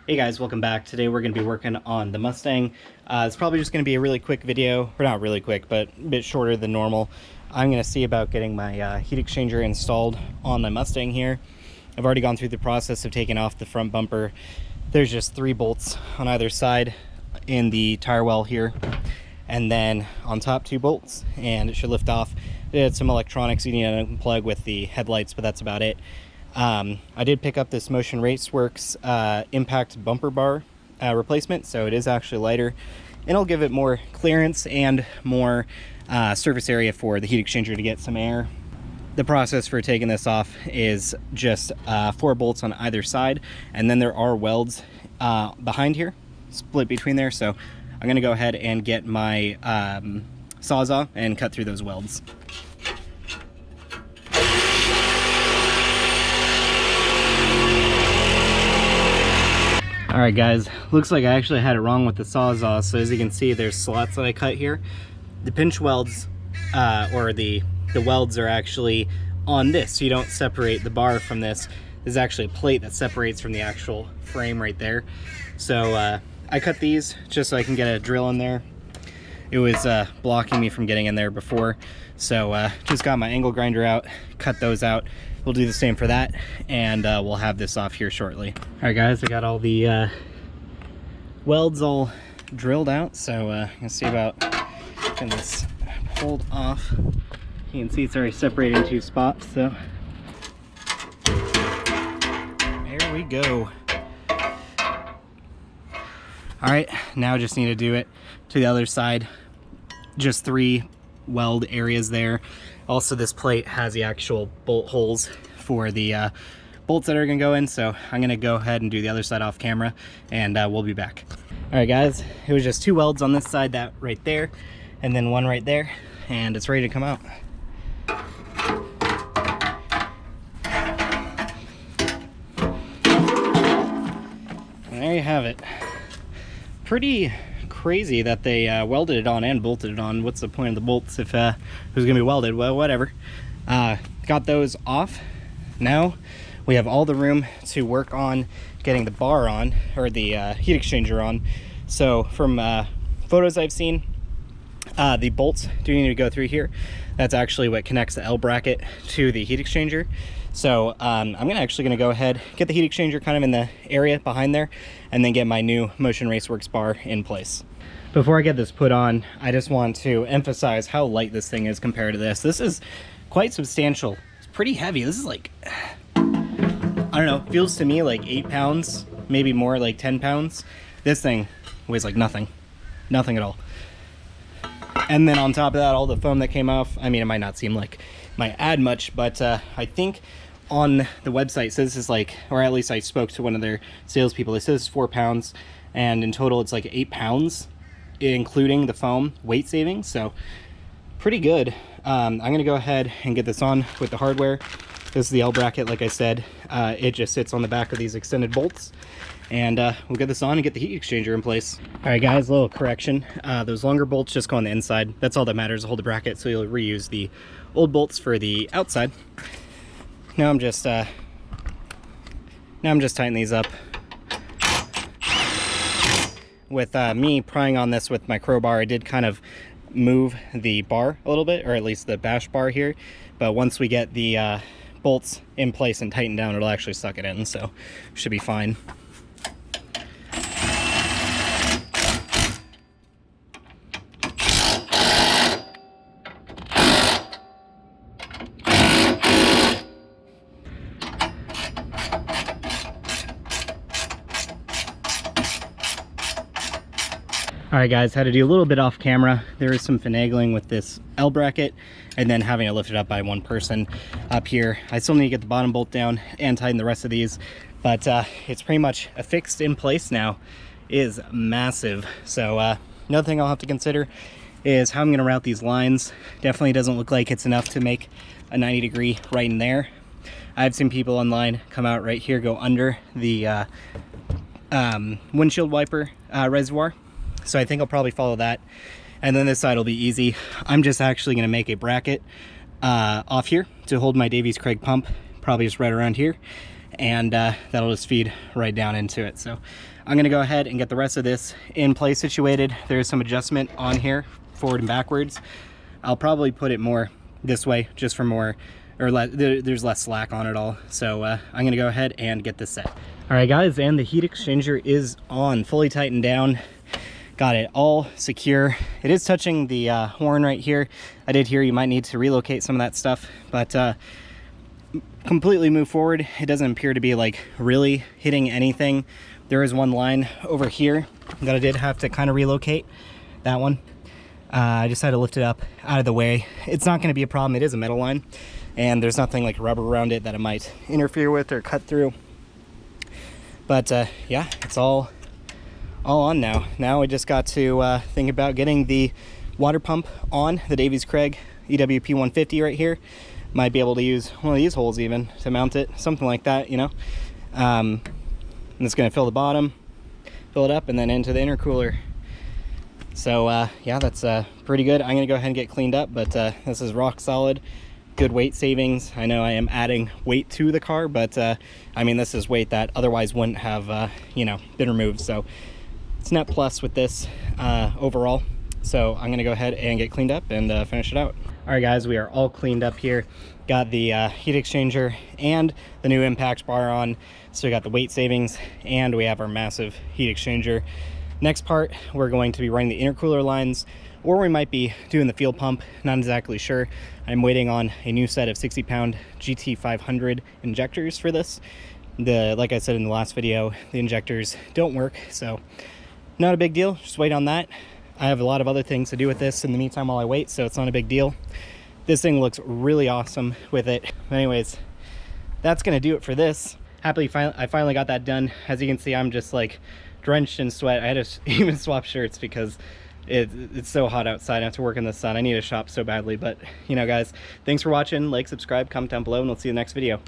Hey guys, welcome back. Today we're going to be working on the Mustang. It's probably just going to be a really quick video, or not really quick, but a bit shorter than normal. I'm going to see about getting my heat exchanger installed on my Mustang here. I've already gone through the process of taking off the front bumper. There's just 3 bolts on either side in the tire well here, and then on top 2 bolts, and it should lift off. It had some electronics you need to unplug with the headlights, but that's about it. I did pick up this Motion Raceworks impact bumper bar replacement, so it is actually lighter, and it'll give it more clearance and more surface area for the heat exchanger to get some air. The process for taking this off is just 4 bolts on either side, and then there are welds behind here, split between there, so I'm going to go ahead and get my Sawzall and cut through those welds. Alright guys, looks like I actually had it wrong with the Sawzall. So as you can see, there's slots that I cut here. The pinch welds, or the welds are actually on this, so you don't separate the bar from this. There's actually a plate that separates from the actual frame right there. So I cut these just so I can get a drill in there. It was blocking me from getting in there before, so just got my angle grinder out, cut those out. We'll do the same for that, and we'll have this off here shortly. All right guys, I got all the welds all drilled out, so I'm gonna see about getting this pulled off. You can see it's already separated in 2 spots, so there we go. All right, now I just need to do it to the other side. Just 3 weld areas there. Also, this plate has the actual bolt holes for the bolts that are gonna go in, so I'm gonna go ahead and do the other side off camera, and we'll be back. All right guys, it was just 2 welds on this side, that right there, and then 1 right there, and it's ready to come out. And there you have it. Pretty crazy that they welded it on and bolted it on. What's the point of the bolts if it was gonna be welded? Well, whatever. Got those off. Now we have all the room to work on getting the bar on, or the heat exchanger on. So from photos I've seen, the bolts do need to go through here. That's actually what connects the L bracket to the heat exchanger. So I'm actually gonna go ahead, get the heat exchanger kind of in the area behind there, and then get my new Motion Raceworks bar in place. Before I get this put on, I just want to emphasize how light this thing is compared to this. This is quite substantial. It's pretty heavy. This is like, I don't know, feels to me like 8 pounds, maybe more, like 10 pounds. This thing weighs like nothing at all. And then on top of that, all the foam that came off, I mean, it might not seem like it might add much, but I think on the website it says this is like, or at least I spoke to one of their salespeople, it says 4 pounds, and in total it's like 8 pounds, including the foam weight saving, so pretty good. I'm gonna go ahead and get this on with the hardware. This is the L bracket, like I said. It just sits on the back of these extended bolts, and we'll get this on and get the heat exchanger in place. All right guys, a little correction. Those longer bolts just go on the inside. That's all that matters to hold the bracket, so you'll reuse the old bolts for the outside. Now I'm just tightening these up. With me prying on this with my crowbar, I did kind of move the bar a little bit, or at least the bash bar here, but once we get the bolts in place and tightened down, it'll actually suck it in, so should be fine. All right guys, had to do a little bit off camera. There is some finagling with this L bracket, and then having it lifted up by one person up here. I still need to get the bottom bolt down and tighten the rest of these, but it's pretty much affixed in place now. It is massive. So another thing I'll have to consider is how I'm gonna route these lines. Definitely doesn't look like it's enough to make a 90-degree right in there. I've seen people online come out right here, go under the windshield wiper reservoir. So I think I'll probably follow that, and then this side will be easy. I'm just actually going to make a bracket off here to hold my Davies Craig pump, probably just right around here, and that'll just feed right down into it. So I'm gonna go ahead and get the rest of this in place situated. There's some adjustment on here, forward and backwards. I'll probably put it more this way just for more, or there's less slack on it all. So I'm gonna go ahead and get this set. All right guys, and the heat exchanger is on, fully tightened down. Got it all secure. It is touching the horn right here. I did hear you might need to relocate some of that stuff, but completely move forward. It doesn't appear to be like really hitting anything. There is one line over here that I did have to kind of relocate, that one. I just had to lift it up out of the way. It's not going to be a problem. It is a metal line, and there's nothing like rubber around it that it might interfere with or cut through. But yeah, it's all on now. Now we just got to think about getting the water pump on the Davies Craig EWP 150 right here. Might be able to use one of these holes even to mount it, something like that, you know. And it's going to fill the bottom, fill it up, and then into the intercooler. So yeah, that's pretty good. I'm going to go ahead and get cleaned up, but this is rock solid. Good weight savings. I know I am adding weight to the car, but I mean, this is weight that otherwise wouldn't have you know, been removed. So it's net plus with this overall. So I'm gonna go ahead and get cleaned up and finish it out. All right guys, we are all cleaned up here. Got the heat exchanger and the new impact bar on. So we got the weight savings and we have our massive heat exchanger. Next part, we're going to be running the intercooler lines, or we might be doing the fuel pump, not exactly sure. I'm waiting on a new set of 60-pound GT 500 injectors for this. Like I said in the last video, the injectors don't work, so not a big deal, just wait on that. I have a lot of other things to do with this in the meantime while I wait, so it's not a big deal. This thing looks really awesome with it. Anyways, that's gonna do it for this. Happily, I finally got that done. As you can see, I'm just like drenched in sweat. I had to even swap shirts because it's so hot outside. I have to work in the sun. I need to shop so badly. But you know guys, thanks for watching. Like, subscribe, comment down below, and we'll see you in the next video.